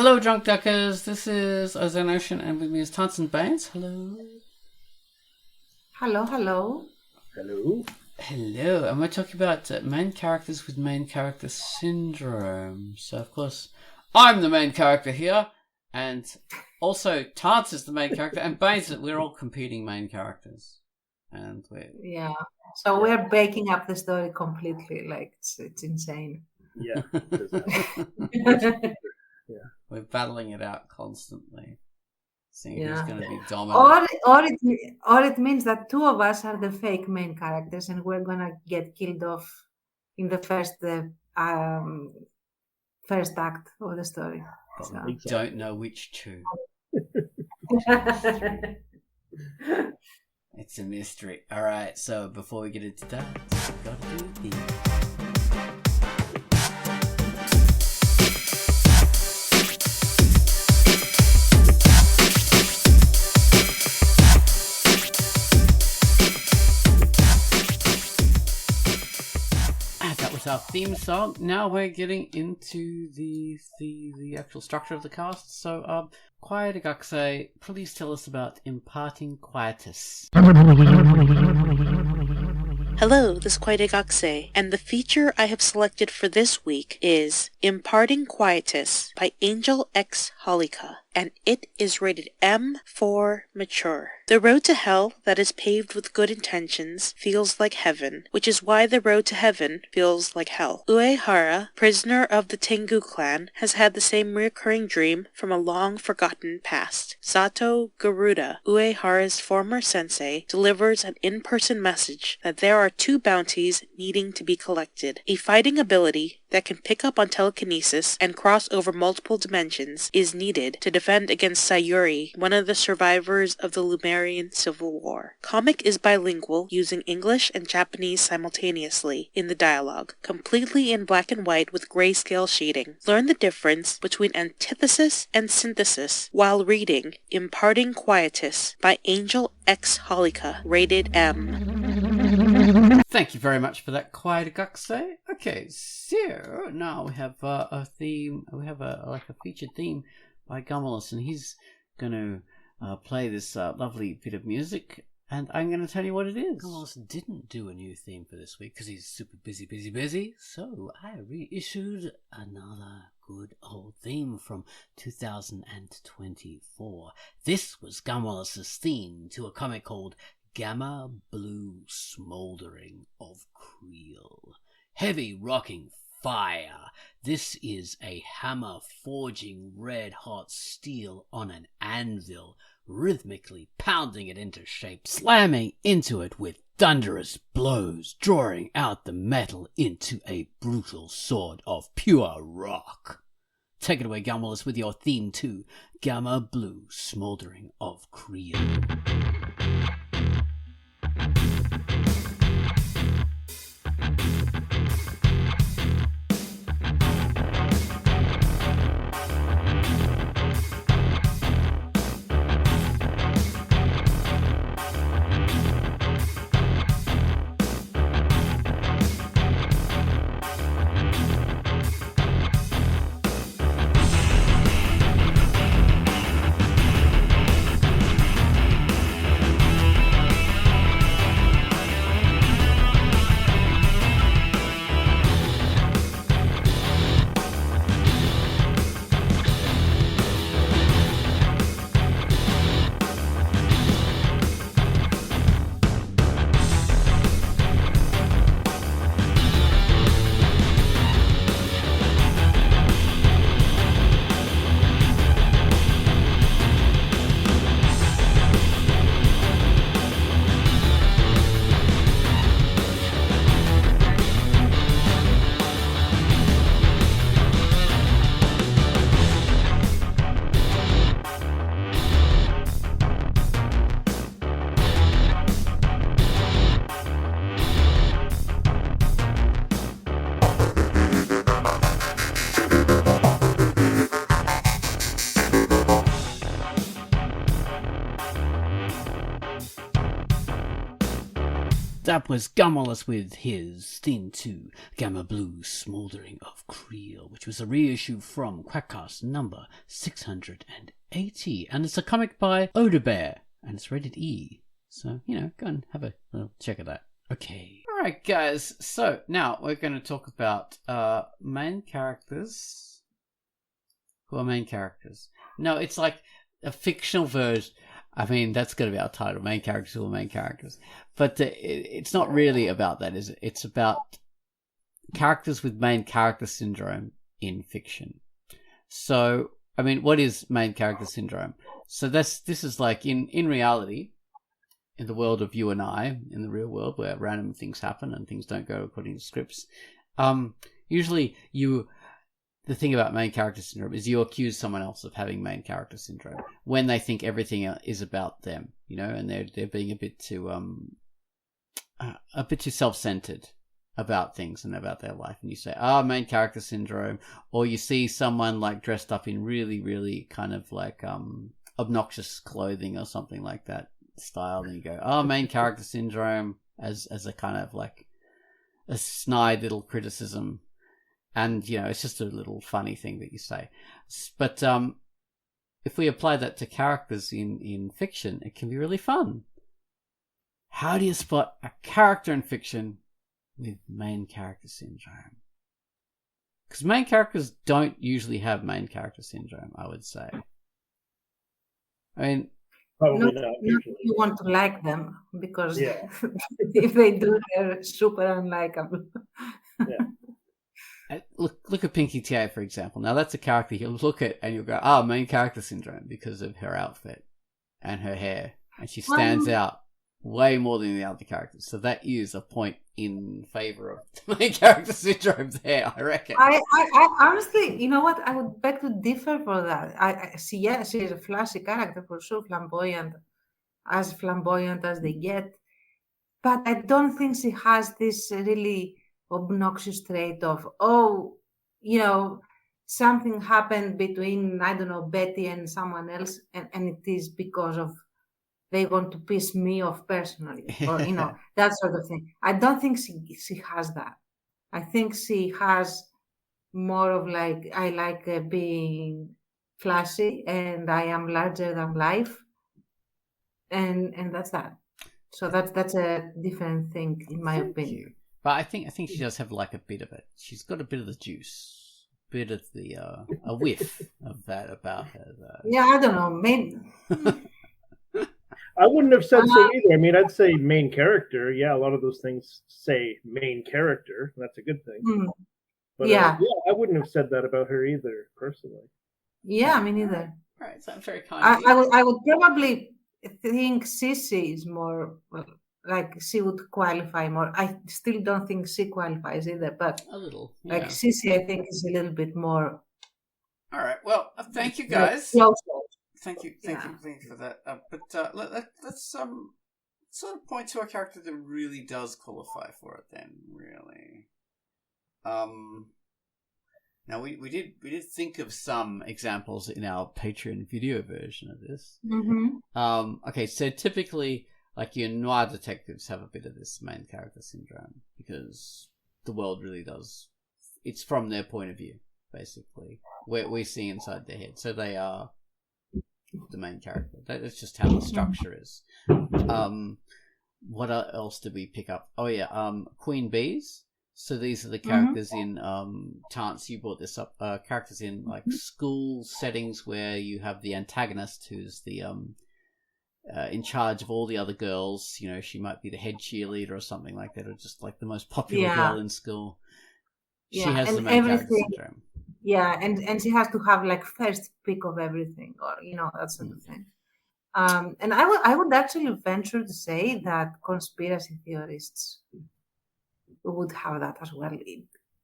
Hello, Drunkduckers. This is Ozone Ocean, and with me is Tansen Baines. Hello. Hello, hello. Hello. Hello, and we're talking about main characters with main character syndrome. So, of course, I'm the main character here, and also Tance is the main character, and Baines, we're all competing main characters. And Yeah. So we're breaking up the story completely. Like it's insane. Yeah. We're battling it out constantly, seeing who's going to be dominant. Or it means that two of us are the fake main characters, and we're gonna get killed off in the first act of the story. But we don't know which two. It's a mystery. All right, so before we get into that, we've got to do the... our theme song. Now we're getting into the actual structure of the cast. So, Quackcast, please tell us about imparting quietus. Hello, this is Quackcast, and the feature I have selected for this week is Imparting Quietus by Angel X Holika, and it is rated M for mature. The road to hell that is paved with good intentions feels like heaven, which is why the road to heaven feels like hell. Uehara, prisoner of the Tengu clan, has had the same recurring dream from a long-forgotten past. Sato Garuda, Uehara's former sensei, delivers an in-person message that there are two bounties needing to be collected. A fighting ability that can pick up on telekinesis and cross over multiple dimensions is needed to defend against Sayuri, one of the survivors of the Lumerian Civil War. Comic is bilingual, using English and Japanese simultaneously in the dialogue, completely in black and white with grayscale shading. Learn the difference between antithesis and synthesis while reading Imparting Quietus by Angel X Holika, rated M. Thank you very much for that, Quackcast. Okay, so now we have a theme. We have a featured theme by Gumulus, and he's going to play this lovely bit of music, and I'm going to tell you what it is. Gumulus didn't do a new theme for this week because he's super busy, so I reissued another good old theme from 2024. This was Gumulus' theme to a comic called Gamma Blue Smoldering of Creel. Heavy rocking fire. This is a hammer forging red-hot steel on an anvil, rhythmically pounding it into shape, slamming into it with thunderous blows, drawing out the metal into a brutal sword of pure rock. Take it away, Gumulus, with your theme to Gamma Blue Smoldering of Creel. that was Gummerless with his theme to Gamma Blue Smouldering of Creel, which was a reissue from Quackcast number 680. And it's a comic by Odebear, and it's rated E. So, go and have a little check of that. Okay. Alright, guys. So, now we're going to talk about main characters. Who are main characters? No, it's like a fictional version. I mean, that's going to be our title, main characters or main characters. But it's not really about that, is it? It's about characters with main character syndrome in fiction. So, I mean, what is main character syndrome? So this is like in reality, in the world of you and I, in the real world where random things happen and things don't go according to scripts, usually the thing about main character syndrome is you accuse someone else of having main character syndrome when they think everything is about them, and they're being a bit too self-centered about things and about their life, and you say, main character syndrome, or you see someone like dressed up in really, really kind of like obnoxious clothing or something like that style, and you go, main character syndrome, as a kind of like a snide little criticism. And, it's just a little funny thing that you say. But if we apply that to characters in fiction, it can be really fun. How do you spot a character in fiction with main character syndrome? Because main characters don't usually have main character syndrome, I would say. I mean... Probably not. You want to like them, because if they do, they're super unlikable. Yeah. Look at Pinky TA, for example. Now, that's a character you'll look at and you'll go, main character syndrome, because of her outfit and her hair. And she stands out way more than the other characters. So that is a point in favour of the main character syndrome there, I reckon. I honestly, you know what? I would beg to differ for that. She is a flashy character, for sure, flamboyant as they get. But I don't think she has this really obnoxious trait of, something happened between, I don't know, Betty and someone else, and it is because of they want to piss me off personally, or that sort of thing. I don't think she has that. I think she has more of like, I like being flashy and I am larger than life, and that's that. So that's a different thing in my opinion. But I think she does have like a bit of it. She's got a bit of the juice, a bit of the a whiff of that about her. Yeah, I don't know. Maybe I wouldn't have said so either. I mean, I'd say main character. Yeah, a lot of those things say main character. That's a good thing. But, I wouldn't have said that about her either, personally. Yeah, me neither. All right, so I'm very kind. I would probably think Sissy is more. Like she would qualify more. I still don't think she qualifies either, but a little. Yeah. Like Sissy, I think is a little bit more. All right. Well, thank you guys. Thank you for that. Let's sort of point to a character that really does qualify for it. Then, really. Now we did think of some examples in our Patreon video version of this. Mm-hmm. Okay, so typically, like your noir detectives have a bit of this main character syndrome because the world really does. It's from their point of view, basically. We see inside their head, so they are the main character. That's just how the structure is. What else did we pick up? Oh yeah, Queen Bees. So these are the characters in Tance, you brought this up. Characters in like school settings where you have the antagonist who's the in charge of all the other girls. You know, she might be the head cheerleader or something like that, or just like the most popular girl in school. She has the main character syndrome. Yeah, and she has to have like first pick of everything, or that sort of thing. And I would actually venture to say that conspiracy theorists would have that as well.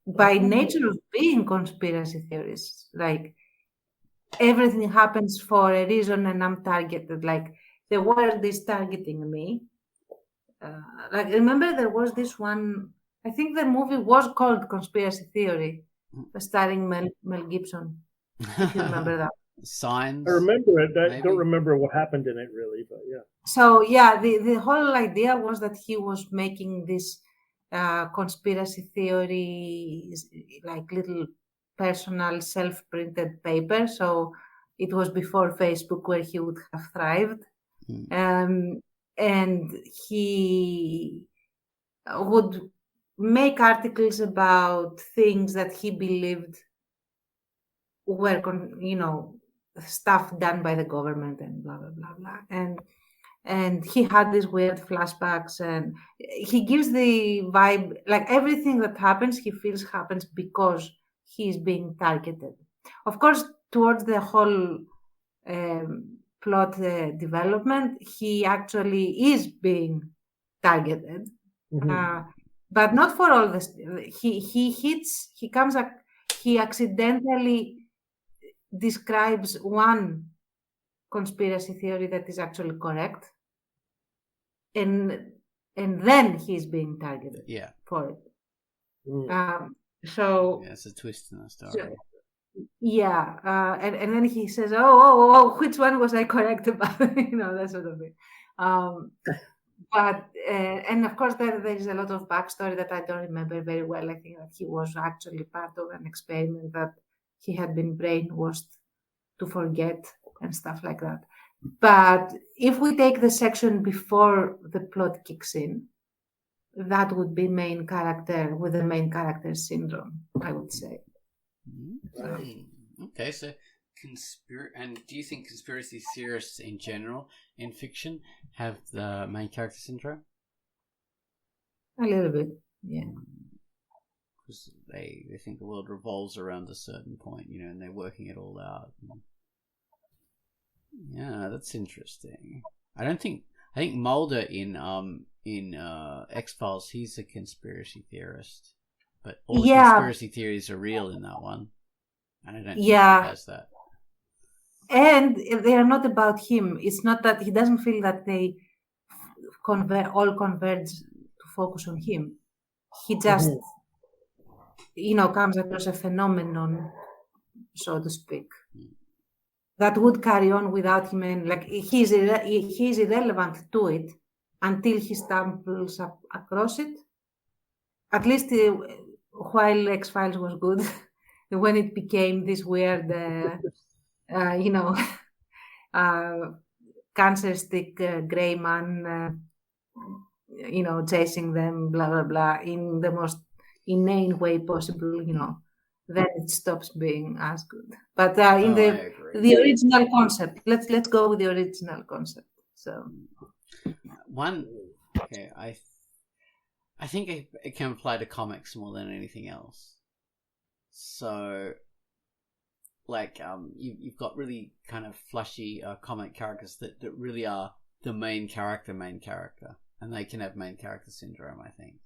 By nature of being conspiracy theorists, like everything happens for a reason, and I'm targeted. Like the world is targeting me. Like remember, there was this one. I think the movie was called Conspiracy Theory, starring Mel Gibson. If you remember that. Signs. I remember it. I maybe? don't remember what happened in it really, but yeah. So yeah, the whole idea was that he was making this conspiracy theories, like little personal self-printed paper. So it was before Facebook, where he would have thrived. And he would make articles about things that he believed were, stuff done by the government and blah, blah, blah, blah. And he had these weird flashbacks, and he gives the vibe, like everything that happens, he feels happens because he's being targeted. Of course, towards the whole plot development, he actually is being targeted, but not for all this. He accidentally describes one conspiracy theory that is actually correct, and then he's being targeted for it. So it's a twist in the story. And then he says, oh, which one was I correct about? That sort of thing. But and of course there is a lot of backstory that I don't remember very well. I think that he was actually part of an experiment that he had been brainwashed to forget and stuff like that. But if we take the section before the plot kicks in, that would be main character with the main character syndrome, I would say. Okay, so and do you think conspiracy theorists in general in fiction have the main character syndrome? A little bit, yeah. Because they think the world revolves around a certain point, and they're working it all out. Yeah, that's interesting. I think Mulder in X-Files, he's a conspiracy theorist, but all the conspiracy theories are real in that one. And I don't think he has that. And they are not about him. It's not that he doesn't feel that they all converge to focus on him. He just, comes across a phenomenon, so to speak, that would carry on without him. And like he's irrelevant to it until he stumbles across it. At least while X-Files was good, when it became this weird, cancer stick gray man, chasing them, blah, blah, blah, in the most inane way possible, then it stops being as good. But in the original concept, let's go with the original concept. So I think it can apply to comics more than anything else. So, like, you've got really kind of flashy comic characters that really are the main character, and they can have main character syndrome, I think.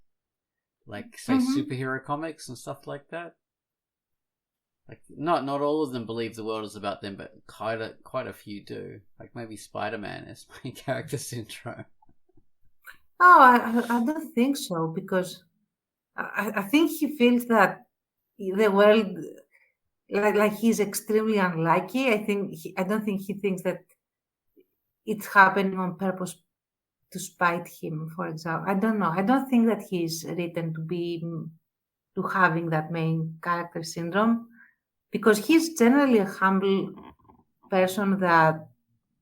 Like, say, superhero comics and stuff like that. Like, not all of them believe the world is about them, but quite a few do. Like, maybe Spider-Man has main character syndrome. Oh, I don't think so, because I think he feels that the world, like he's extremely unlucky. I don't think he thinks that it's happening on purpose to spite him, for example. I don't know. I don't think that he's written to having that main character syndrome, because he's generally a humble person that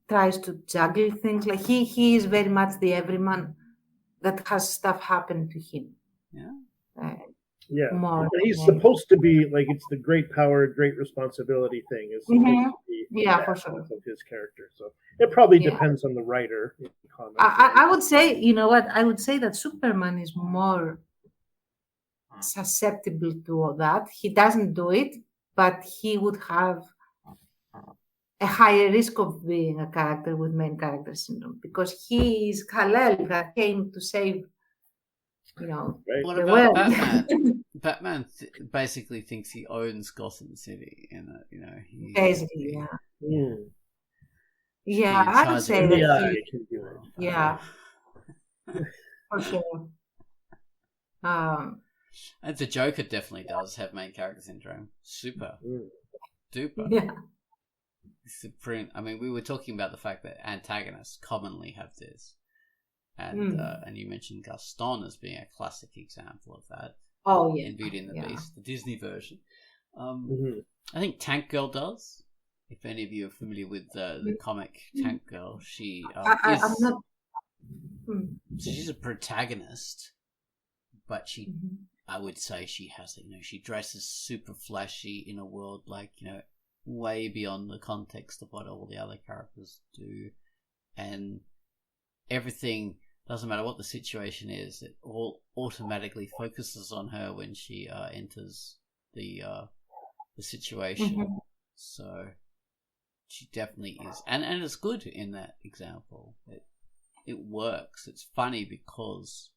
tries to juggle things. Like he is very much the everyman that has stuff happen to him. Yeah. But he's supposed to be like, it's the great power, great responsibility thing is supposed to be for sure of his character. So it probably depends on the writer. I would say, I would say that Superman is more susceptible to that. He doesn't do it, but he would have a higher risk of being a character with main character syndrome, because he is Kal-El that came to save, right. What about Batman? Batman basically thinks he owns Gotham City, and basically, yeah, I would say that he can do it. Yeah, for sure. And the Joker definitely does have main character syndrome. Super duper. Yeah. supreme. I mean, we were talking about the fact that antagonists commonly have this, and you mentioned Gaston as being a classic example of that. Oh yeah, in Beauty and the Beast, the Disney version. I think TankGirl does. If any of you are familiar with the comic TankGirl, she is. I'm not. So she's a protagonist, but she, I would say, she has she dresses super flashy in a world like way beyond the context of what all the other characters do, and everything doesn't matter what the situation is. It all automatically focuses on her when she enters the situation. So she definitely is, and it's good in that example. It works. It's funny because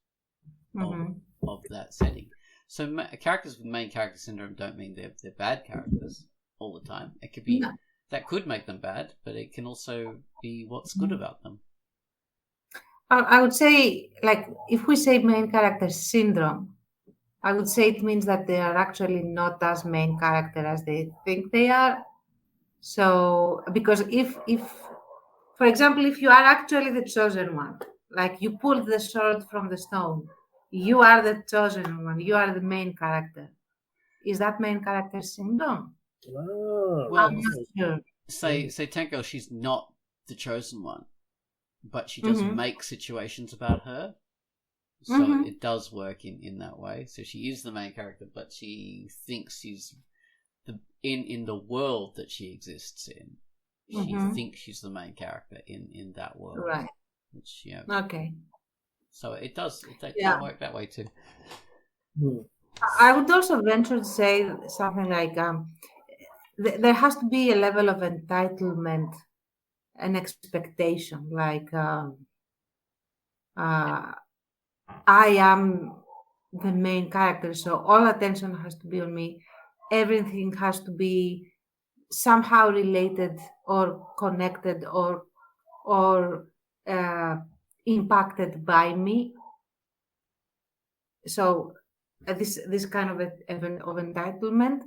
of that setting. So characters with main character syndrome don't mean they're bad characters all the time. It could be that could make them bad, but it can also be what's good about them. I would say, like, if we say main character syndrome, I would say it means that they are actually not as main character as they think they are. So, because if for example, if you are actually the chosen one, like you pulled the sword from the stone, you are the chosen one, you are the main character. Is that main character syndrome? Oh, well, I'm not sure. Say TankGirl, she's not the chosen one, but she does make situations about her. So it does work in that way. So she is the main character, but she thinks she's in the world that she exists in. She thinks she's the main character in that world, right? Which okay. So it does work that way too. I would also venture to say something like there has to be a level of entitlement and expectation, like I am the main character, so all attention has to be on me. Everything has to be somehow related or connected or impacted by me. So this kind of entitlement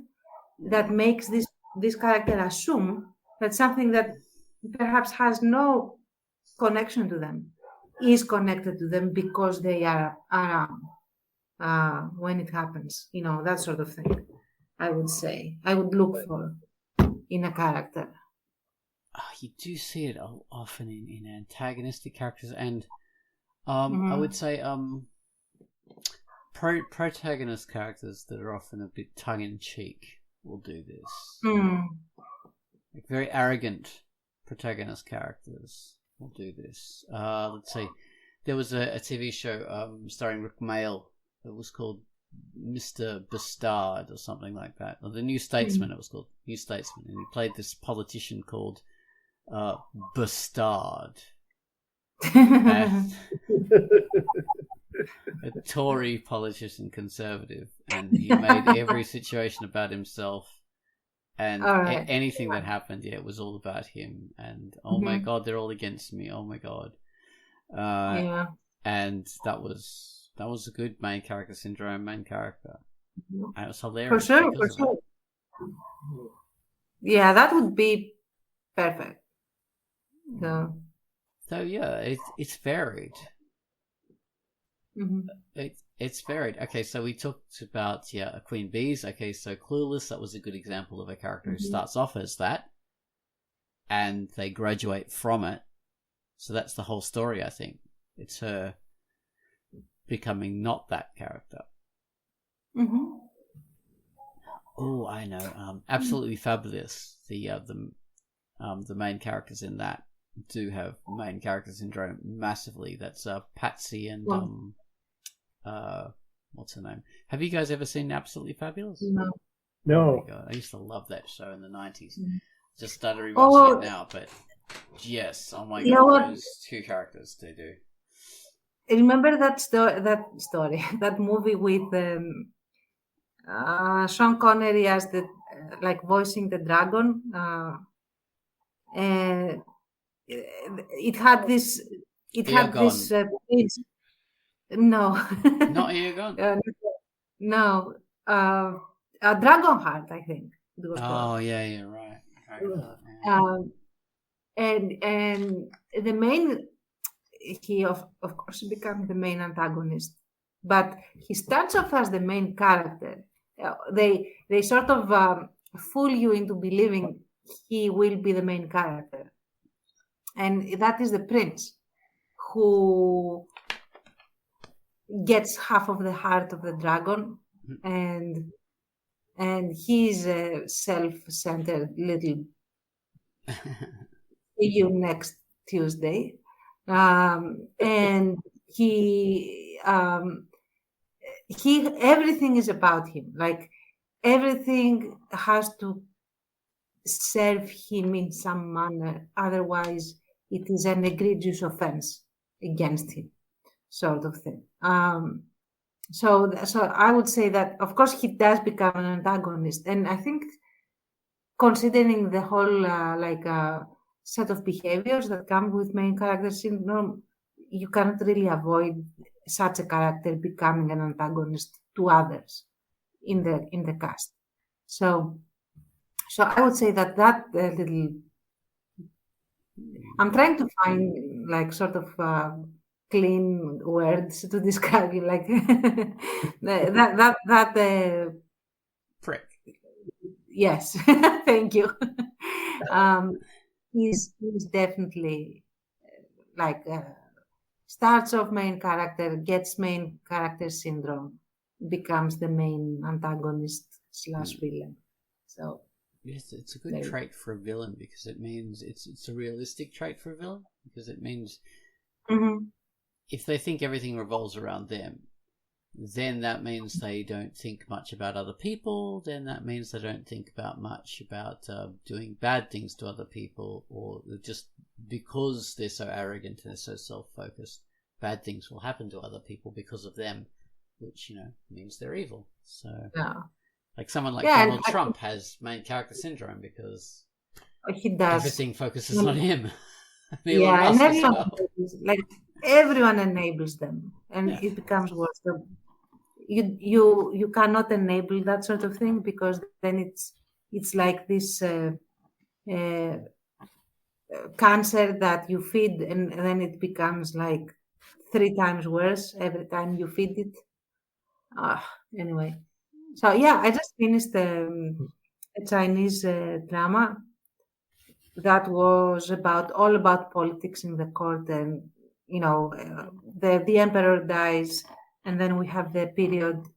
that makes this character assume that something that perhaps has no connection to them is connected to them because they are around when it happens. That sort of thing. I would say I would look for in a character. You do see it often in antagonistic characters, and I would say protagonist characters that are often a bit tongue-in-cheek will do this. Like very arrogant protagonist characters will do this. Let's see. There was a TV show starring Rick Mayall. It was called Mr. Bastard or something like that. Or The New Statesman, it was called. New Statesman. And he played this politician called Bastard. A Tory politician, conservative. And he made every situation about himself. And anything that happened, it was all about him. And, oh my God, they're all against me. Oh my God. And that was a good main character syndrome, main character. And it was hilarious. For sure. Yeah, that would be perfect. So yeah, it's varied. It's varied. Okay, so we talked about Queen Bees. Okay, so Clueless, that was a good example of a character who starts off as that, and they graduate from it. So that's the whole story. I think it's her becoming not that character. Oh, I know. Absolutely Fabulous. The main characters in that do have main character syndrome massively. That's Patsy and what's her name? Have you guys ever seen Absolutely Fabulous? No. Oh my God, I used to love that show in the 90s. Just started rewatching it now, but yes, oh my God, those two characters they do. Remember that story, that movie with Sean Connery as the voicing the dragon. It had this. No, not Eargone. No, Dragonheart, I think. Oh yeah, right. Dracula. And the main, he of course becomes the main antagonist, but he starts off as the main character. They sort of fool you into believing he will be the main character, and that is the prince, who gets half of the heart of the dragon, and he's a self-centered little. See you next Tuesday, and he everything is about him. Like everything has to serve him in some manner, otherwise it is an egregious offense against him, sort of thing. So I would say that, of course, he does become an antagonist, and I think, considering the whole set of behaviors that come with main character syndrome, you cannot really avoid such a character becoming an antagonist to others in the cast. So I would say that little. I'm trying to find like sort of clean words to describe you, like that. Prick. Yes, thank you. He's definitely like starts off main character, gets main character syndrome, becomes the main antagonist / villain. So yes, it's a good trait for a villain, because it means it's a realistic trait for a villain, because it means if they think everything revolves around them, then that means they don't think much about other people. Then that means they don't think much about doing bad things to other people, or just because they're so arrogant and they're so self-focused, bad things will happen to other people because of them, which means they're evil. So like someone like Donald Trump has main character syndrome because he does. Everything focuses on him. Yeah, and everyone enables them, and it becomes worse. You cannot enable that sort of thing, because then it's like this cancer that you feed, and then it becomes like 3 times worse every time you feed it. Anyway, so I just finished a Chinese drama that was all about politics in the court, and the emperor dies, and then we have the period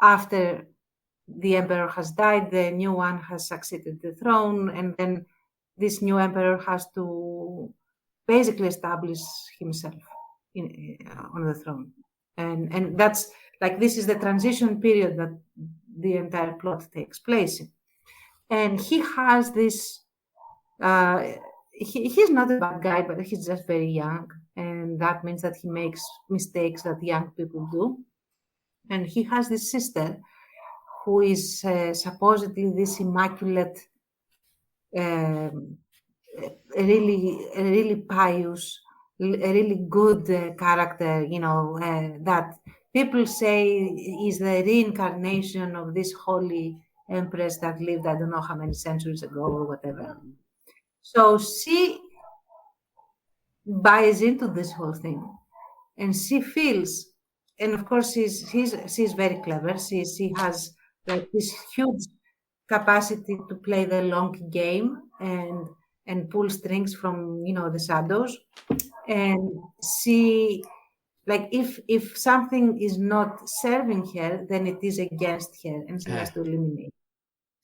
after the emperor has died, the new one has succeeded the throne, and then this new emperor has to basically establish himself on the throne, and that's like, this is the transition period that the entire plot takes place in. And he has this he's not a bad guy, but he's just very young, and that means that he makes mistakes that young people do. And he has this sister who is supposedly this immaculate, really pious, a really good character, that people say is the reincarnation of this holy empress that lived, I don't know how many centuries ago or whatever. So she buys into this whole thing, and she feels, and of course she's very clever. She has like this huge capacity to play the long game and pull strings from the shadows. And she, like, if something is not serving her, then it is against her, and she has to eliminate.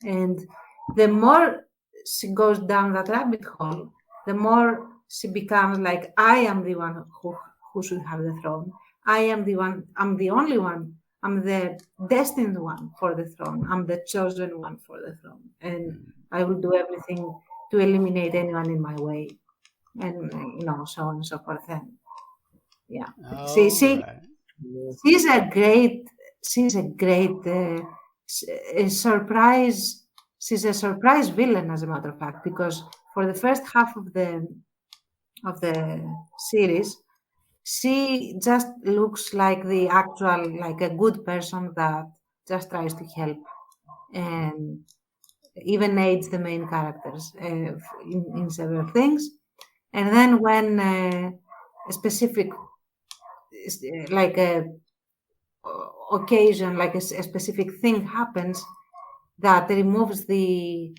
And the more she goes down that rabbit hole, the more she becomes like, I am the one who should have the throne. I am the one. I'm the only one. I'm the destined one for the throne. I'm the chosen one for the throne, and I will do everything to eliminate anyone in my way, and so on and so forth. And she's a great surprise. She's a surprise villain, as a matter of fact, because for the first half of the series, she just looks like the actual, like a good person that just tries to help. And even aids the main characters in several things. And then when a specific, like a occasion, like a specific thing happens that removes the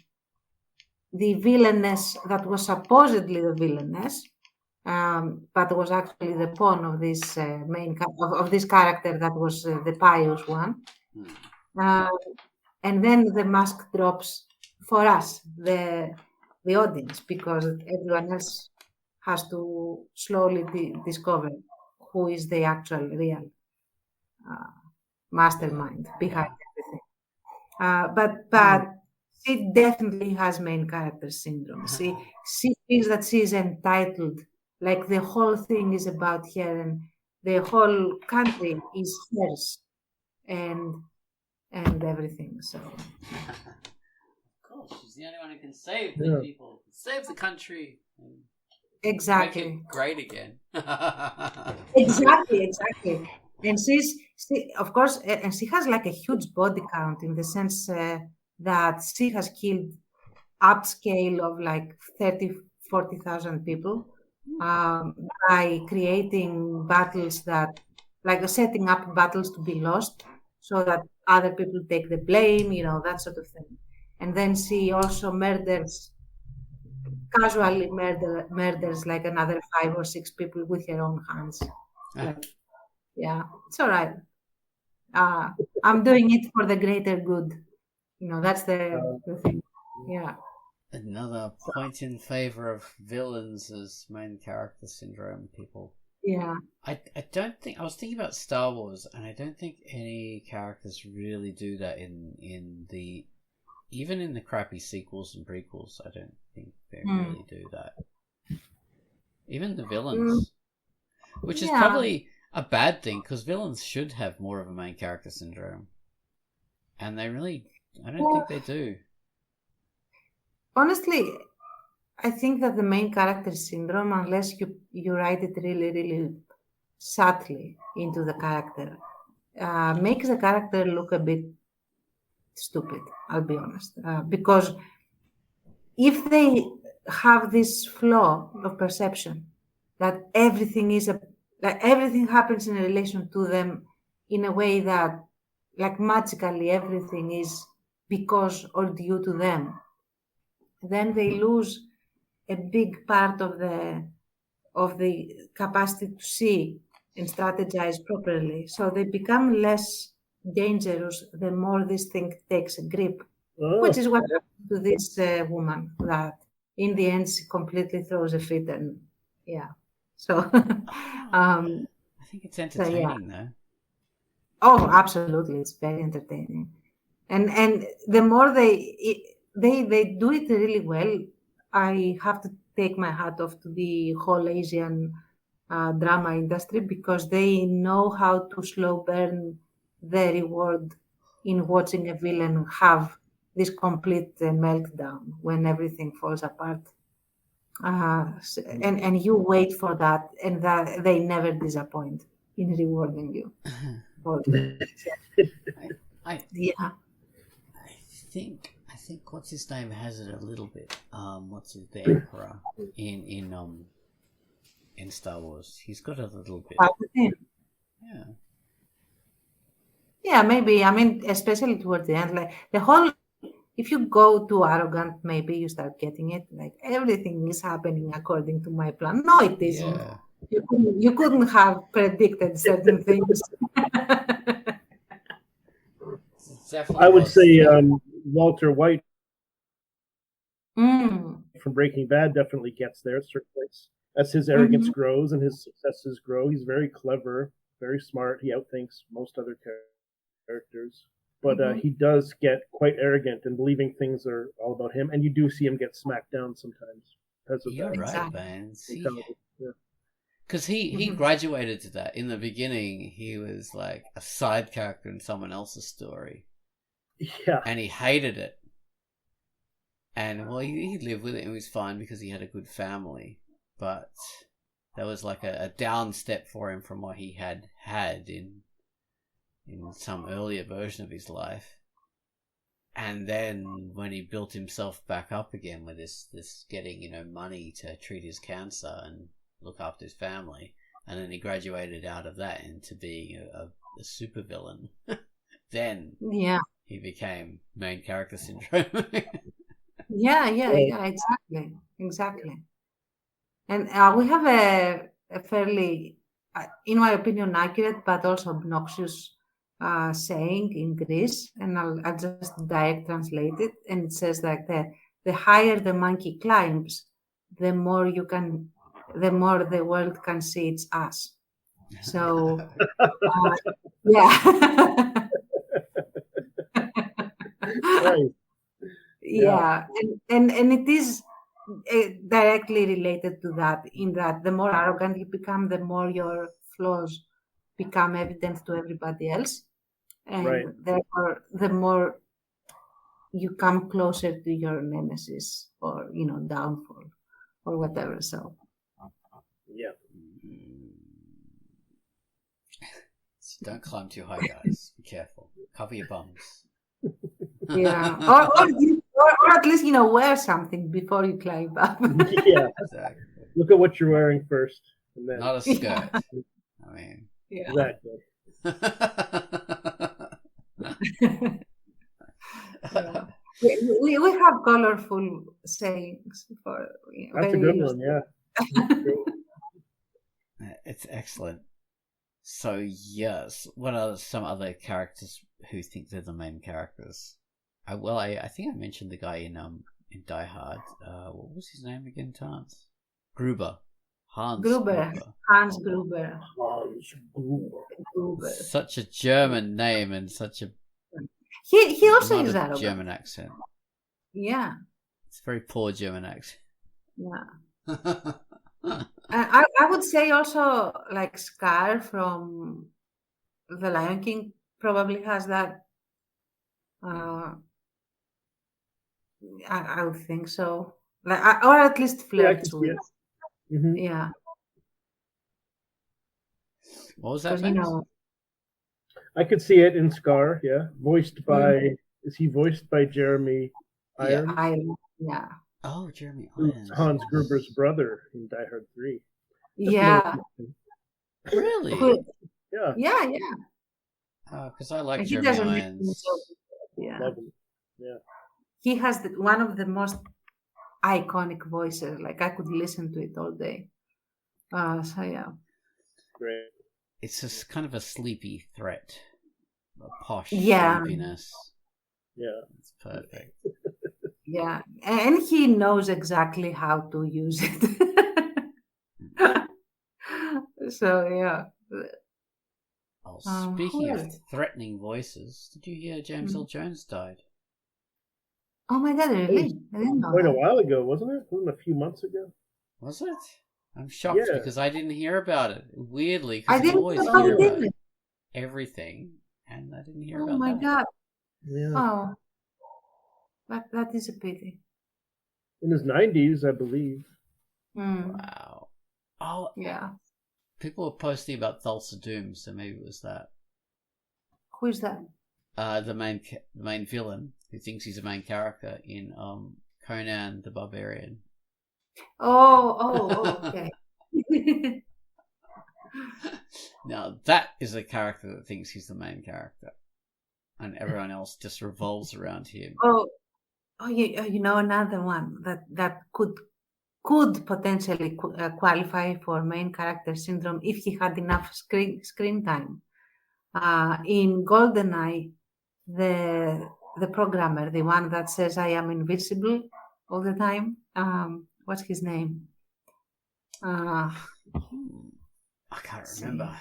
villainess that was supposedly the villainess, but was actually the pawn of this of this character that was the pious one. And then the mask drops for us, the audience, because everyone else has to slowly discover who is the actual real mastermind behind everything. But she definitely has main character syndrome. She feels that she is entitled, like the whole thing is about her and the whole country is hers and everything. So of course, she's the only one who can save the people, save the country, and exactly, make it great again. exactly. And of course, and she has like a huge body count in the sense that she has killed upscale of like 40,000 people by creating battles that, like setting up battles to be lost so that other people take the blame, that sort of thing. And then she also casually murders like another 5 or 6 people with her own hands. Yeah, it's all right. I'm doing it for the greater good. That's the thing. Yeah. Another point in favor of villains as main character syndrome people. Yeah. I don't think, I was thinking about Star Wars, and I don't think any characters really do that even in the crappy sequels and prequels. I don't think they really do that. Even the villains, which is probably a bad thing, because villains should have more of a main character syndrome, and I don't think they do. Honestly, I think that the main character syndrome, unless you write it really, really subtly into the character, makes the character look a bit stupid, I'll be honest. Because if they have this flaw of perception that everything happens in relation to them in a way that, like, magically everything is because or due to them, then they lose a big part of the capacity to see and strategize properly. So they become less dangerous the more this thing takes a grip, which is what happened to this woman, that in the end she completely throws a fit. And so I think it's entertaining though. Oh, absolutely, it's very entertaining, and the more they do it really well. I have to take my hat off to the whole Asian drama industry, because they know how to slow burn the reward in watching a villain have this complete meltdown when everything falls apart. And you wait for that, and that they never disappoint in rewarding you. I think what's his name has it a little bit. The Emperor in Star Wars. He's got a little bit. Yeah. Yeah, maybe. I mean, especially towards the end, like the whole. If you go too arrogant, maybe you start getting it. Like, everything is happening according to my plan. No, it isn't. Yeah. You couldn't have predicted certain things. I would say Walter White from Breaking Bad definitely gets there at a certain place. As his arrogance grows and his successes grow, he's very clever, very smart. He outthinks most other characters. But he does get quite arrogant and believing things are all about him. And you do see him get smacked down sometimes. You're right, man. Because he graduated to that. In the beginning, he was like a side character in someone else's story. Yeah. And he hated it. And, well, he lived with it and he was fine because he had a good family. But that was like a down step for him from what he had in some earlier version of his life. And then when he built himself back up again with this getting, money to treat his cancer and look after his family, and then he graduated out of that into being a supervillain, then he became main character syndrome. Yeah, exactly. And we have a fairly, in my opinion, accurate but also obnoxious saying in Greece, and I'll just direct translate it. And it says like the higher the monkey climbs, the more the world can see its ass. So, yeah. Right. Yeah, and it is directly related to that, in that the more arrogant you become, the more your flaws become evident to everybody else, and Right. therefore the more you come closer to your nemesis or downfall or whatever. So Yeah. So don't climb too high, guys. Be careful. Cover your bums. yeah, or at least wear something before you climb up. Yeah. Exactly. Look at what you're wearing first, and then Not a skirt. I mean. Yeah. Exactly. Yeah. We have colorful sayings for That's a very good one. Yeah. It's excellent. So yes, what are some other characters who think they're the main characters? I think I mentioned the guy in Die Hard. What was his name again? Gruber. Hans Gruber. Hans Gruber. Such a German name and such a he also not is a arrogant. German accent. Yeah. It's a very poor German accent. Yeah. I would say also like Scar from The Lion King probably has that. I would think so. Like, or at least flirts with. Mm-hmm. Yeah. What was that? I could see it in Scar. Yeah, voiced by. Is he voiced by Jeremy Irons? Yeah. Oh, Jeremy Irons. Hans Gruber's brother in Die Hard 3. Yeah. Really? Yeah. Yeah. Because I like Jeremy Irons. Yeah. Love him. Yeah. He has one of the most iconic voices. Like I could listen to it all day. So yeah. Great. It's just kind of a sleepy threat. A posh sleepiness. Yeah. It's perfect. Yeah. And he knows exactly how to use it. So yeah. Oh, speaking of threatening voices, did you hear James Earl Jones died? Oh my God, really? I didn't know Quite that. a while ago, wasn't it? Wasn't it a few months ago? Was it? I'm shocked because I didn't hear about it. Weirdly, I because you didn't always know hear he about did it. everything, and I didn't hear about Oh my that. God. Yeah. Oh. That is a pity. In his 90s, I believe. Wow. Oh, yeah. People were posting about Thulsa Doom, so maybe it was that. Who is that? The main villain who thinks he's a main character in Conan the Barbarian. Oh, okay. Now that is a character that thinks he's the main character, and everyone else just revolves around him. You know another one that could potentially qualify for main character syndrome if he had enough screen time. In GoldenEye, the programmer, the one that says I am invisible all the time. What's his name? I can't remember.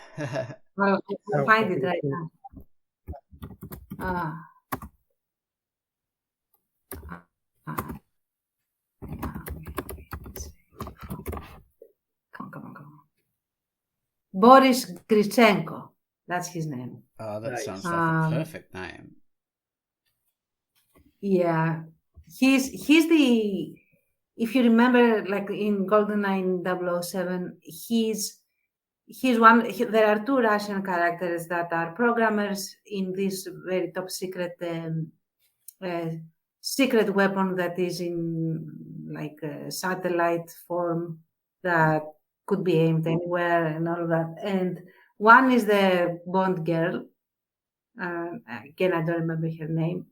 Well, I'll find it right now. Come on. Boris Gritchenko. That's his name. Oh, that sounds like a perfect name. Yeah. He's the, if you remember, like in GoldenEye 007, he's one, there are two Russian characters that are programmers in this very top secret secret weapon that is in like a satellite form that could be aimed anywhere and all of that. And one is the Bond girl. Again, I don't remember her name.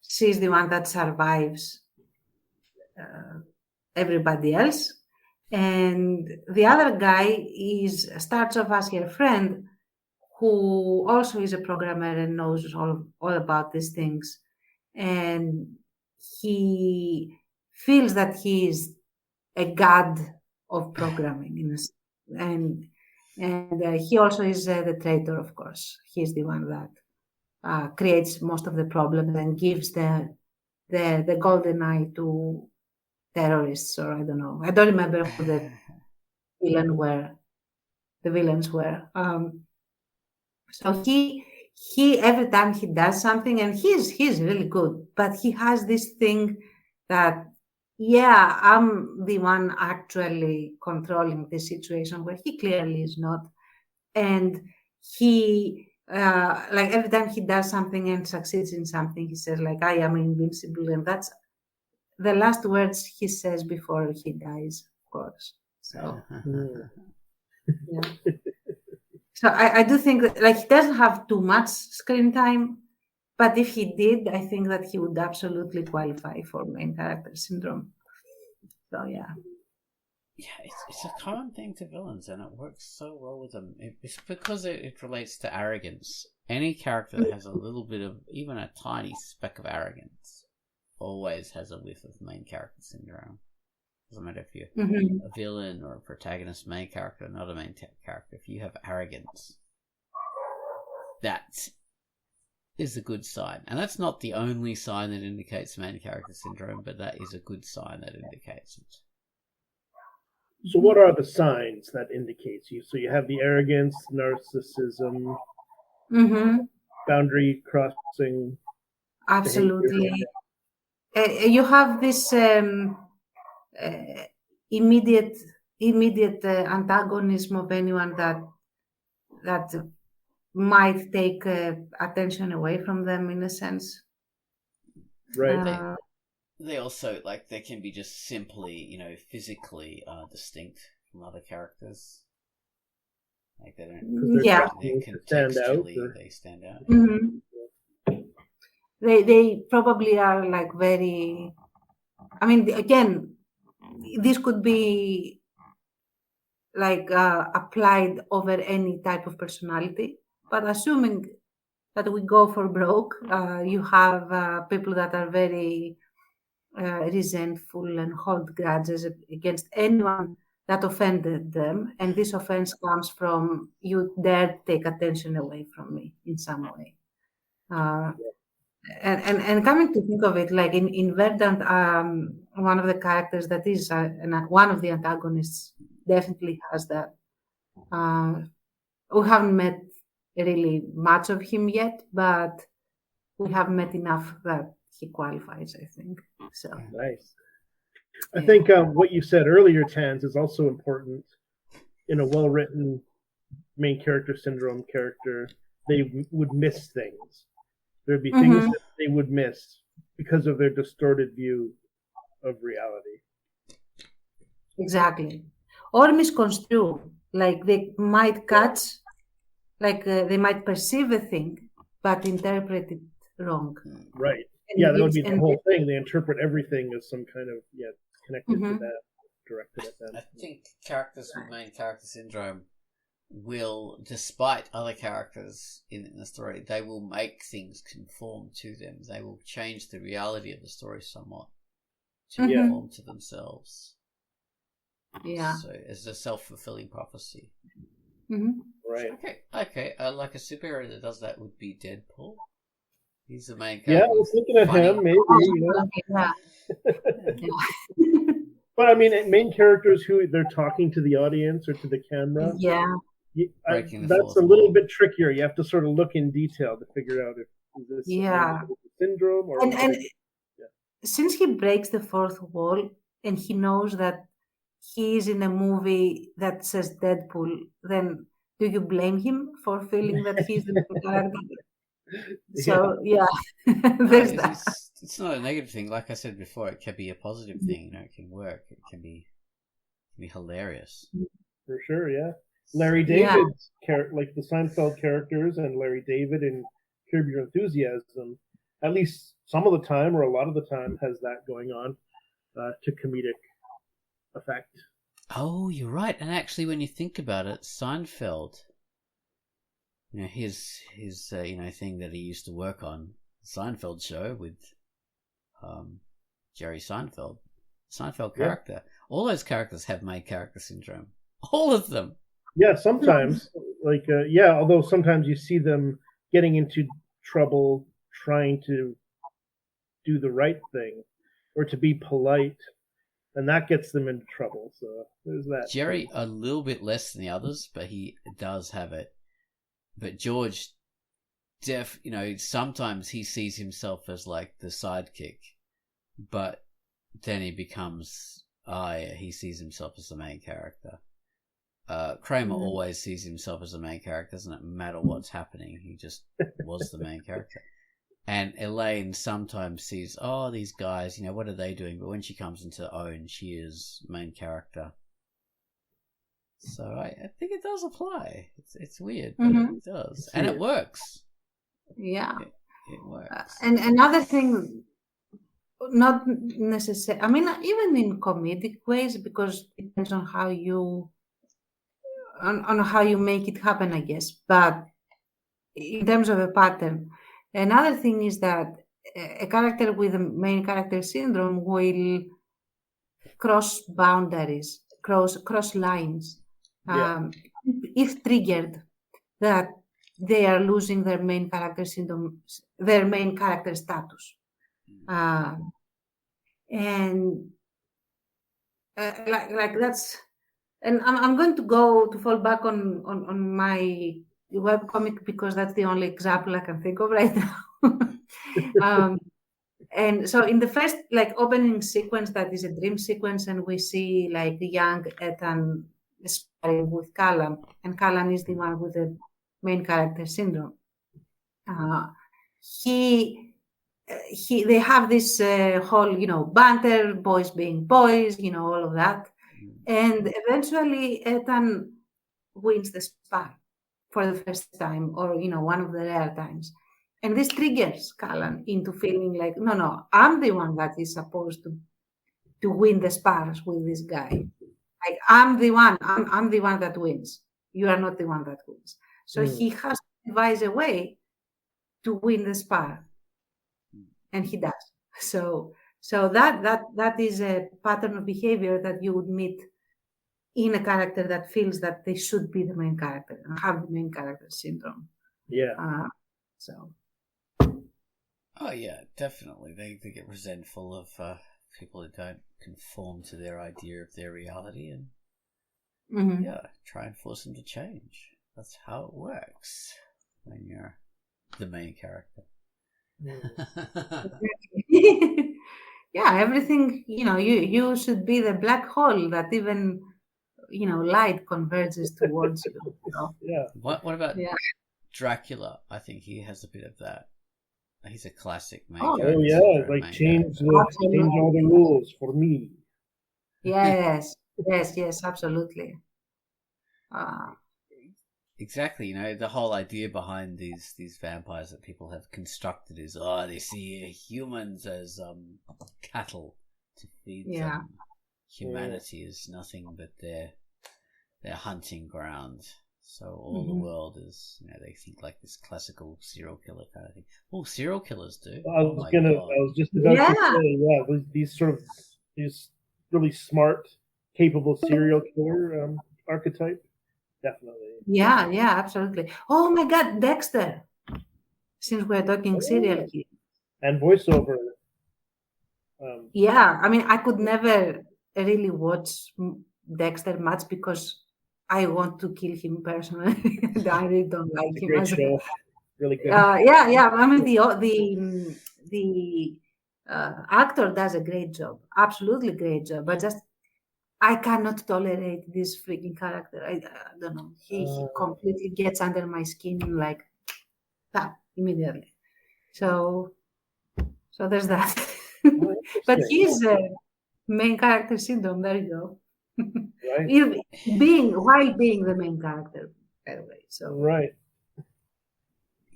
She's the one that survives everybody else. And the other guy starts off as her friend, who also is a programmer and knows all about these things. And he feels that he is a god of programming, and he also is the traitor, of course. He's the one that creates most of the problems and gives the golden eye to terrorists, or I don't know. I don't remember who the villains were. So he every time he does something, and he's really good, but he has this thing that, yeah, I'm the one actually controlling the situation, where he clearly is not. And he like every time he does something and succeeds in something, he says like, I am invincible, and that's the last words he says before he dies, of course. So yeah. So I do think that, like, he doesn't have too much screen time, but if he did, I think that he would absolutely qualify for main character syndrome. So yeah. Yeah, it's a common thing to villains, and it works so well with them. It's because it relates to arrogance. Any character that has a little bit of, even a tiny speck of arrogance, always has a whiff of main character syndrome. Doesn't matter if you're a villain or a protagonist, main character, not a main character. If you have arrogance, that is a good sign. And that's not the only sign that indicates main character syndrome, but that is a good sign that indicates it. So what are the signs that indicates you? So you have the arrogance, narcissism, boundary crossing. Absolutely. You have this immediate antagonism of anyone that might take attention away from them, in a sense. Right. They also, like, they can be just simply, physically distinct from other characters. Like, they don't. Yeah. Contextually, they stand out. They probably are like very. I mean, again, this could be like applied over any type of personality, but assuming that we go for broke, you have people that are very resentful and hold grudges against anyone that offended them, and this offense comes from, you dare take attention away from me in some way. And coming to think of it, like in Verdant, one of the characters that is one of the antagonists definitely has that. We haven't met really much of him yet, but we have met enough that he qualifies, I think. So nice. I think what you said earlier, Tans, is also important. In a well-written main character syndrome character, they would miss things. There'd be things that they would miss because of their distorted view of reality. Exactly. Or misconstrue. Like they might catch, like they might perceive a thing, but interpret it wrong. Right. Yeah, that would be the whole thing. They interpret everything as some kind of, connected to that, directed at that. I think characters with main character syndrome will, despite other characters in the story, they will make things conform to them. They will change the reality of the story somewhat to conform to themselves. Yeah. So it's a self-fulfilling prophecy. Right. Okay. Like a superhero that does that would be Deadpool. He's the main character. Yeah, I was thinking of him, maybe. But I mean, main characters who they're talking to the audience or to the camera. Yeah. That's a little bit trickier. You have to sort of look in detail to figure out if this is a syndrome or. And since he breaks the fourth wall and he knows that he is in a movie that says Deadpool, then do you blame him for feeling that he's the character? So yeah, there's No, that. it's not a negative thing. Like I said before, it can be a positive thing. It can work. It can be hilarious. For sure, yeah. Larry Yeah. David's like the Seinfeld characters and Larry David in Curb Your Enthusiasm, at least some of the time or a lot of the time, has that going on to comedic effect. Oh, you're right. And actually, when you think about it, Seinfeld, his thing that he used to work on, Seinfeld show with Jerry Seinfeld character. Yeah. All those characters have main character syndrome. All of them. Yeah, sometimes, although sometimes you see them getting into trouble trying to do the right thing or to be polite, and that gets them into trouble. So there's that. Jerry, a little bit less than the others, but he does have it. But George, sometimes he sees himself as like the sidekick, but then he becomes, he sees himself as the main character. Kramer always sees himself as the main character, doesn't matter what's happening. He just was the main character. And Elaine sometimes sees, these guys, what are they doing? But when she comes into her own, she is main character. So I think it does apply. It's weird, but it does. And it works. Yeah. It works. And another thing, not necessarily, I mean, even in comedic ways, because it depends on how you make it happen, I guess. But in terms of a pattern, another thing is that a character with a main character syndrome will cross boundaries, cross lines. If triggered, that they are losing their main character syndrome, their main character status, and like that's. And I'm going to fall back on my webcomic because that's the only example I can think of right now. And so in the first opening sequence, that is a dream sequence, and we see young Ethan sparring with Callan, and Callan is the one with the main character syndrome. They have this whole banter, boys being boys, all of that. And eventually, Ethan wins the spar for the first time, or one of the rare times. And this triggers Callan into feeling like, no, I'm the one that is supposed to win the spars with this guy. Like I'm the one that wins. You are not the one that wins. So he has to devise a way to win the spar, and he does. So that is a pattern of behavior that you would meet in a character that feels that they should be the main character and have the main character syndrome. Yeah. Oh yeah, definitely. They get resentful of people who don't conform to their idea of their reality, and try and force them to change. That's how it works when you're the main character. Yeah, everything. You should be the black hole that even light converges towards you. Yeah. What about Dracula? I think he has a bit of that. He's a classic main character. Oh yeah, change all the rules for me. Yes, absolutely. Exactly, the whole idea behind these vampires that people have constructed is, they see humans as cattle to feed them. Humanity is nothing but their hunting ground. So all the world is, they think like this classical serial killer kind of thing. Well, serial killers do. I was just about to say, these really smart, capable serial killer archetype. Definitely. Yeah, absolutely. Oh my God, Dexter. Since we're talking serial killer. And voiceover. I mean, I could never really watch Dexter much because I want to kill him personally. I really don't like him. Great show. Really good. I mean, the actor does a great job. Absolutely great job. But just I cannot tolerate this freaking character. I don't know. He completely gets under my skin like that. immediately. So there's that. Oh, But interesting. he's main character syndrome. There you go. Right. While being the main character, by the way. So Right.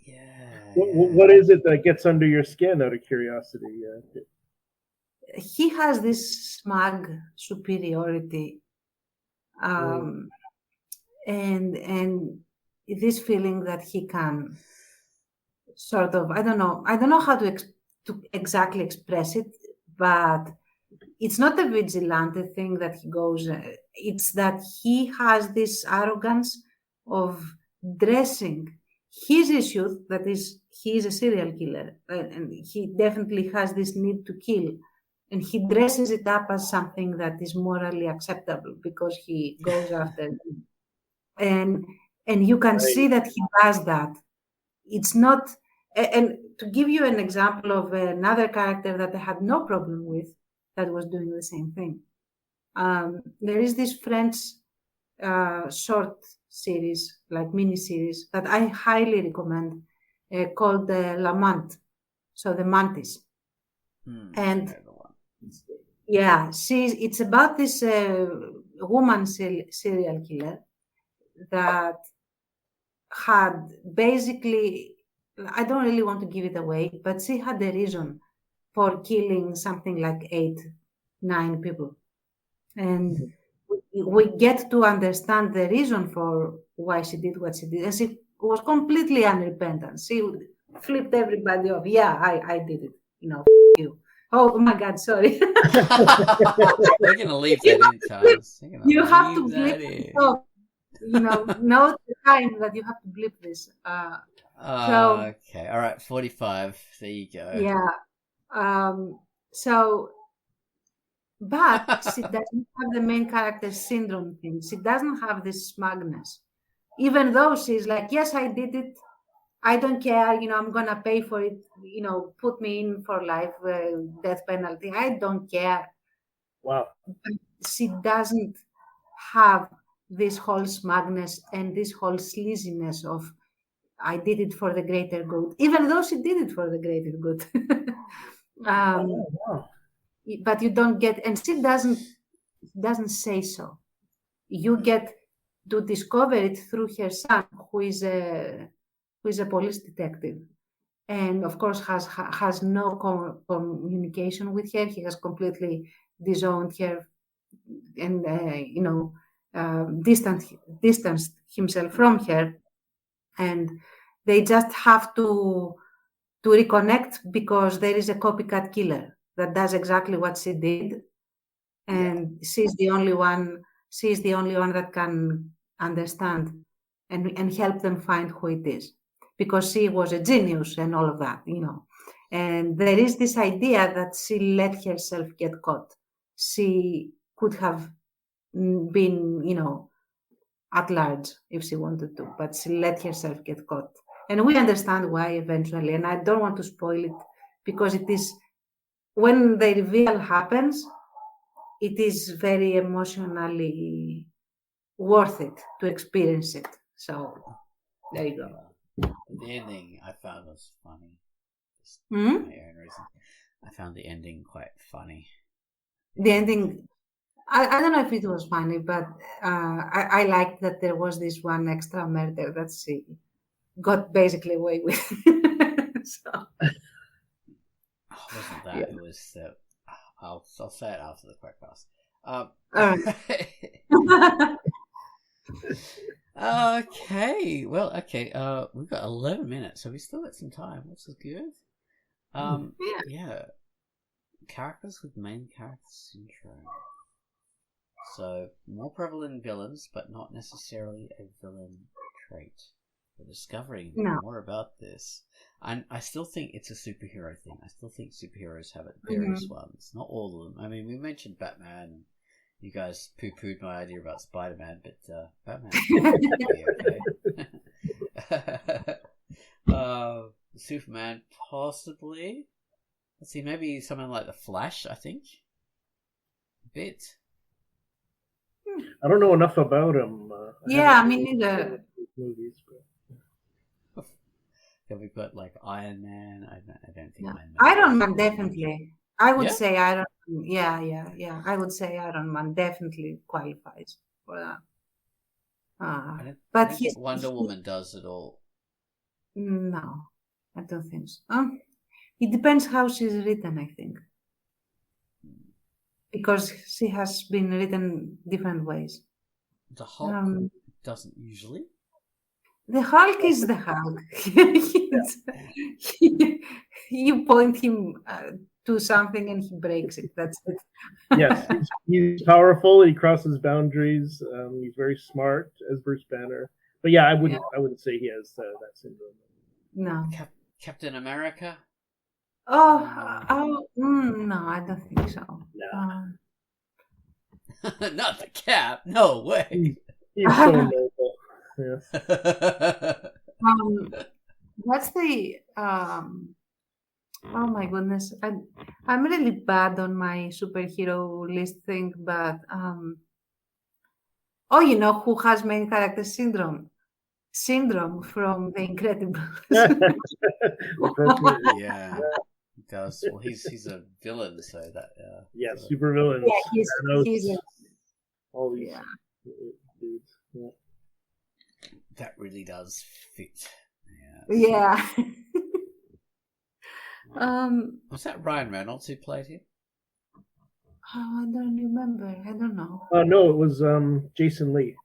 Yeah. What is it that gets under your skin, out of curiosity? he has this smug superiority, and this feeling that he can sort of, I don't know how to exactly express it, but it's not a vigilante thing that he goes, it's that he has this arrogance of dressing his issue, that is, he is a serial killer, and he definitely has this need to kill, and he dresses it up as something that is morally acceptable because he goes after him. And you can see that he does that. It's not, and to give you an example of another character that I had no problem with that was doing the same thing. There is this French short series, like mini series, that I highly recommend, called La Mante, so the Mantis. And yeah, it's about this woman serial killer that had basically, I don't really want to give it away, but she had a reason for killing something like 8-9 people. And we get to understand the reason for why she did what she did. And she was completely unrepentant. She flipped everybody off. Yeah, I did it. You. Oh my God, sorry. We're going to leave that in, Charles. You have to blip it off. Note the time that you have to blip this. Okay, all right, 45. There you go. Yeah. But she doesn't have the main character syndrome thing. She doesn't have this smugness. Even though she's like, yes, I did it. I don't care. I'm going to pay for it. Put me in for life, death penalty. I don't care. Wow. But she doesn't have this whole smugness and this whole sleaziness of, I did it for the greater good, even though she did it for the greater good. But you don't get, and she doesn't say so. You get to discover it through her son, who is a police detective, and of course has no communication with her. He has completely disowned her, and distanced himself from her, and they just have to reconnect because there is a copycat killer that does exactly what she did, and she's the only one that can understand and help them find who it is, because she was a genius and all of that, and there is this idea that she let herself get caught. She could have been at large if she wanted to, but she let herself get caught. And we understand why eventually, and I don't want to spoil it, because it is, when the reveal happens, it is very emotionally worth it to experience it. So there you go. The ending I found was funny. Just Hmm? for my own reason. I found the ending quite funny. The ending, I don't know if it was funny, but I liked that there was this one extra murder that she got basically away with. So, Wasn't that? It was. I'll say it after the Quackcast. Okay. Well, okay. We've got 11 minutes, so we still got some time, which is good. Yeah. Characters with main character syndrome. So more prevalent in villains, but not necessarily a villain trait. We're discovering more about this. And I still think it's a superhero thing. I still think superheroes have it. Various ones. Not all of them. I mean, we mentioned Batman. You guys poo-pooed my idea about Spider-Man, but Batman okay. Superman, possibly. Let's see, maybe someone like the Flash, I think. A bit. I don't know enough about him. I mean, neither. Movies, but... Have we got like Iron Man? I don't think Yeah. Iron Man. Iron Man, definitely. I would Yeah? say Iron. Yeah. I would say Iron Man definitely qualifies for that. I But don't think Wonder Woman does at all. no, I don't think so. It depends how she's written, I think, because she has been written different ways. The Hulk Um, doesn't usually. the Hulk is the Hulk. You point him to something and he breaks it. That's it. Yes, he's powerful. He crosses boundaries. He's very smart as Bruce Banner. But yeah, I wouldn't say he has that syndrome. No. Captain America? No, I don't think so. No. Not the Cap. No way. He's so noble. Yeah. What's the oh my goodness, I'm really bad on my superhero list thing, but you know who has main character syndrome? Syndrome from The Incredibles. Yeah, he does. Well, he's a villain, so that yeah, super villains. Yeah, he's all these dudes. Yeah. That really does fit. Yeah. Was that Ryan Reynolds who played him? I don't remember. I don't know. No, it was Jason Lee.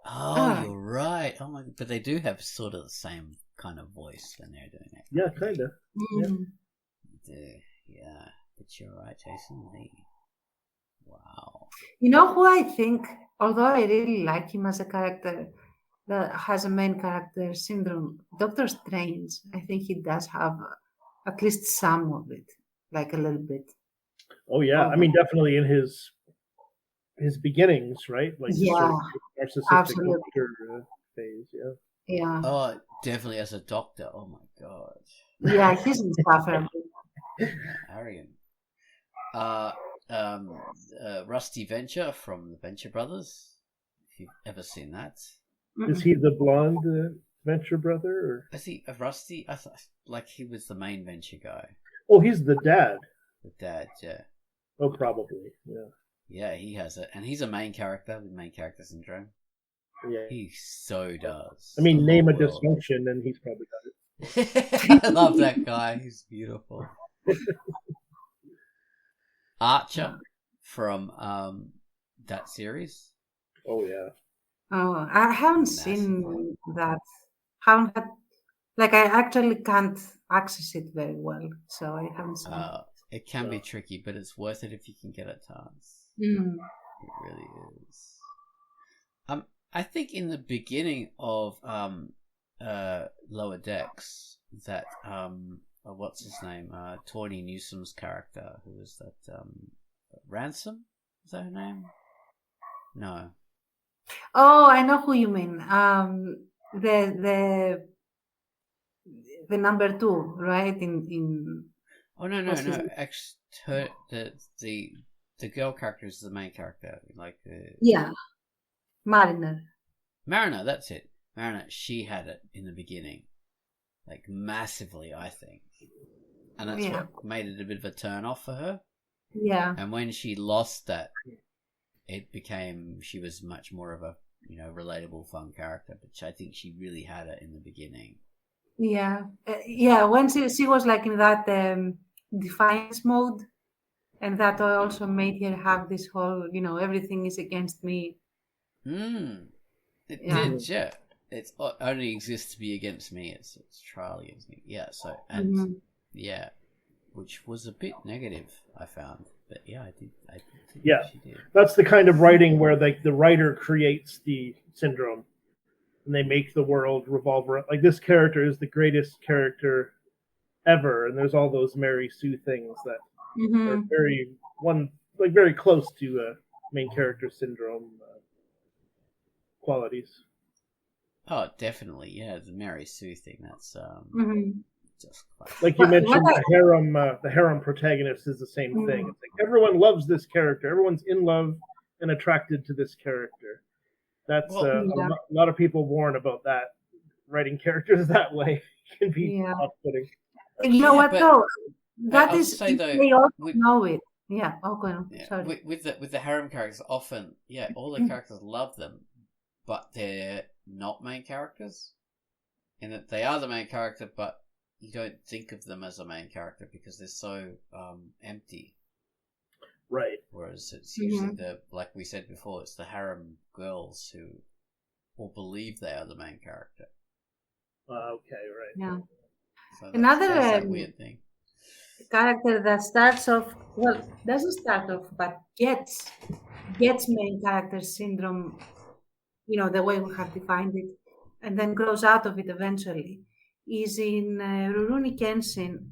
Oh, you're right. Oh my! But they do have sort of the same kind of voice when they're doing it. Yeah, kind of. Yeah, but you're right, Jason Lee. Wow. You know who I think, although I really like him as a character that has a main character syndrome, Doctor Strange. I think he does have at least some of it, like a little bit. Oh yeah, I mean definitely in his beginnings, right? Like yeah, narcissistic absolutely. doctor phase. Yeah. Yeah. Oh, definitely as a doctor. Oh my god. Yeah, he's insufferable. Arrogant. Rusty Venture from the Venture Brothers. If you've ever seen that. Is he the blonde Venture brother? Or? Is he a Rusty? I thought like he was the main Venture guy. Oh, he's the dad. The dad, yeah. Oh, probably, yeah. Yeah, he has it, and he's a main character with main character syndrome. Yeah, he so does. I mean, name a dysfunction, and he's probably got it. I love that guy. He's beautiful. Archer from that series. Oh yeah. Oh, I haven't seen that. Haven't had, like, I actually can't access it very well, so I haven't seen it. It can be tricky, but it's worth it if you can get a chance. Mm. It really is. I think in the beginning of Lower Decks, that what's his name? Tawny Newsom's character, who was that Ransom? Is that her name? No. Oh, I know who you mean. The number 2, right? In Oh no. Actually, the girl character is the main character. Like yeah, Mariner. Mariner, that's it. Mariner, she had it in the beginning, like massively, I think, and that's what made it a bit of a turn off for her. Yeah. And when she lost that, she was much more of a relatable, fun character. But I think she really had it in the beginning. Yeah, when she was like in that defiance mode, and that also made her have this whole, everything is against me. It did, yeah. It only exists to be against me. It's trial against me. Yeah. So yeah, which was a bit negative, I found. But yeah, I did think she did. That's the kind of writing where the writer creates the syndrome. And they make the world revolve around. Like, this character is the greatest character ever, and there's all those Mary Sue things that are very close to main character syndrome qualities. Oh, definitely, yeah. The Mary Sue thing. That's just like you mentioned. The harem protagonist is the same thing. It's like everyone loves this character. Everyone's in love and attracted to this character. That's a lot of people warn about that, writing characters that way. can be Yeah. off-putting. You know what but though? That I would is, say, though, they all with- know it. Yeah. Okay. Yeah, Sorry. with the harem characters, often, all the characters love them, but they're not main characters. In that they are the main character, but you don't think of them as a main character because they're so empty. Right. Whereas it's usually like we said before, it's the harem girls who all believe they are the main character. Okay, right. Yeah. So Another that's that weird thing. character that starts off, well, doesn't start off, but gets main character syndrome, the way we have defined it, and then grows out of it eventually, is in Rurouni Kenshin,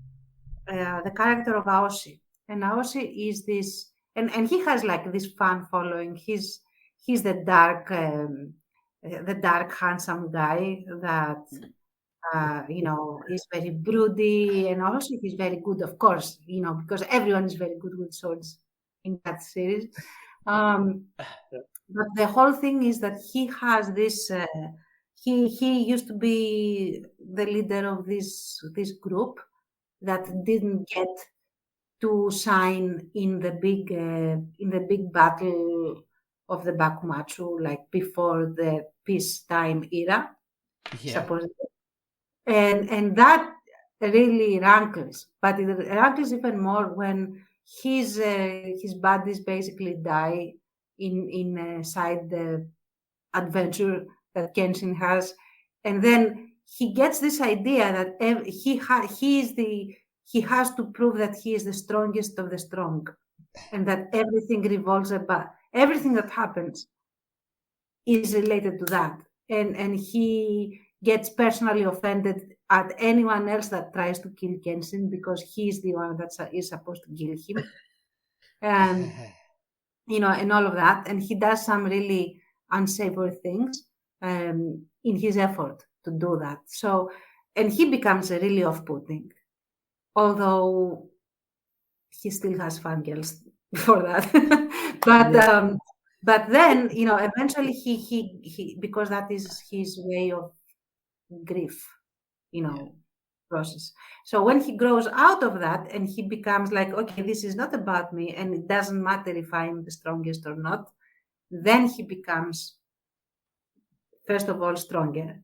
the character of Aoshi. And Aoshi is this, and he has like this fan following. He's the dark handsome guy that is very broody, and also he's very good, of course, because everyone is very good with swords in that series. But the whole thing is that he has this. He used to be the leader of this group that didn't get to shine in the big battle of the Bakumatsu, like before the peacetime era, supposedly. And that really rankles, but it rankles even more when his buddies basically die in a side adventure that Kenshin has, and then he gets this idea that he has to prove that he is the strongest of the strong, and that everything revolves about everything that happens is related to that, and he gets personally offended at anyone else that tries to kill Kenshin because he's the one that is supposed to kill him, and and all of that, and he does some really unsavory things in his effort to do that. So, and he becomes really off-putting, although he still has fangirls for that. But then eventually he because that is his way of grief, process. So when he grows out of that and he becomes like, okay, this is not about me, and it doesn't matter if I'm the strongest or not, then he becomes, first of all, stronger,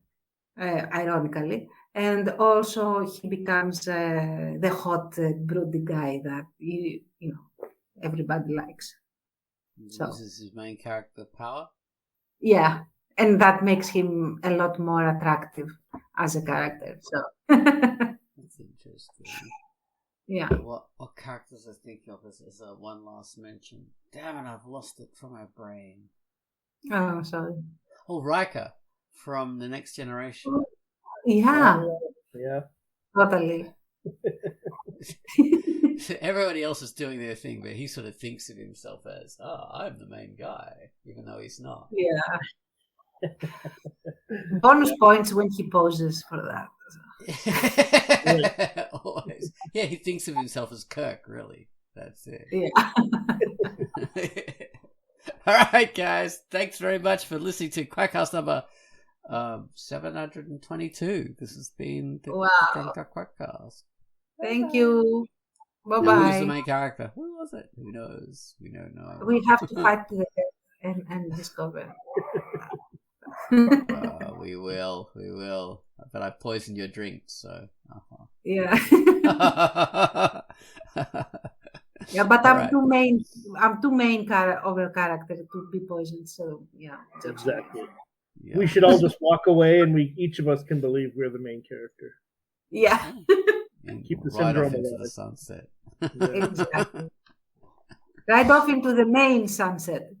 ironically, and also he becomes the hot, broody guy that everybody likes. So this is his main character power. Yeah, and that makes him a lot more attractive as a character. So that's interesting. Yeah. What characters I think of as one last mention? Damn it, I've lost it from my brain. Oh, sorry. Oh, Riker from The Next Generation. Yeah. Yeah. Totally. Everybody else is doing their thing, but he sort of thinks of himself as, I'm the main guy, even though he's not. Yeah. Bonus points when he poses for that. Always. Yeah, he thinks of himself as Kirk, really. That's it. Yeah. All right, guys. Thanks very much for listening to Quackcast number 722. This has been the Drunkduck Quackcast. Thank you. Bye-bye. Now, who was the main character? Who was it? Who knows? We don't know. We have to fight to the death and discover. We will. But I poisoned your drink, so. Yeah. Yeah, but I'm too main over character to be poisoned, so yeah. Exactly. Yeah. We should all just walk away, and each of us can believe we're the main character. Yeah. And keep the right syndrome off into alive. the sunset. Exactly. Right off into the main sunset.